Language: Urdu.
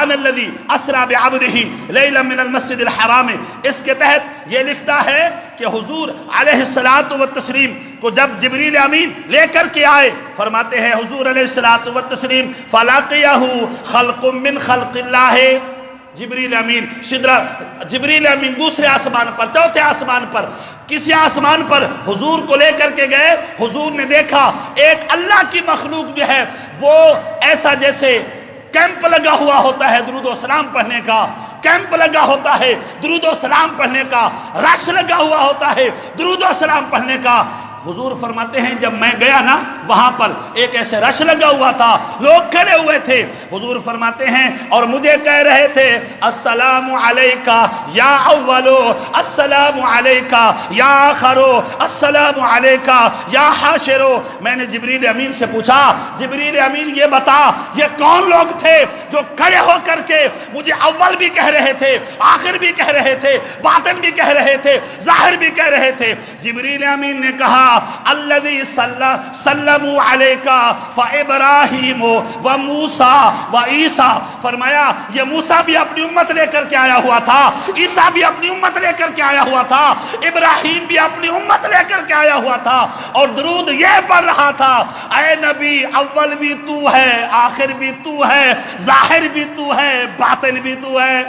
الذی اسری بعبدہ لیلا من المسجد الحرام، اس کے تحت یہ لکھتا ہے کہ حضور علیہ الصلوۃ والتسلیم کو جب جبریل امین لے کر کے آئے، فرماتے ہیں حضور علیہ الصلوۃ والتسلیم فلاقیہ خلق من خلق اللہ، جبریل امین دوسرے آسمان پر، چوتھے آسمان پر، کسی آسمان پر حضور کو لے کر کے گئے، حضور نے دیکھا ایک اللہ کی مخلوق جو ہے وہ ایسا جیسے کیمپ لگا ہوا ہوتا ہے درود و سلام پڑھنے کا، کیمپ لگا ہوتا ہے درود و سلام پڑھنے کا، رش لگا ہوا ہوتا ہے درود و سلام پڑھنے کا۔ حضور فرماتے ہیں جب میں گیا نا وہاں پر ایک ایسے رش لگا ہوا تھا، لوگ کھڑے ہوئے تھے، حضور فرماتے ہیں اور مجھے کہہ رہے تھے السلام علیکہ یا اولو، السلام علیکہ یا آخرو، السلام علیکہ یا حاشرو۔ میں نے جبریل امین سے پوچھا جبریل امین یہ بتا یہ کون لوگ تھے جو کھڑے ہو کر کے مجھے اول بھی کہہ رہے تھے، آخر بھی کہہ رہے تھے، باطن بھی کہہ رہے تھے، ظاہر بھی کہہ رہے تھے؟ جبریل امین نے کہا الذی سلموا علیکا فابراہیم وموسیٰ وعیسیٰ، فرمایا یہ موسیٰ بھی اپنی امت لے کر کے آیا ہوا تھا، عیسیٰ بھی اپنی امت لے کر کے آیا ہوا تھا، ابراہیم بھی اپنی امت لے کر کے آیا ہوا تھا، اور درود یہ پڑھ رہا تھا اے نبی اول بھی تو ہے، آخر بھی تو ہے، ظاہر بھی تو ہے، باطن بھی تو ہے۔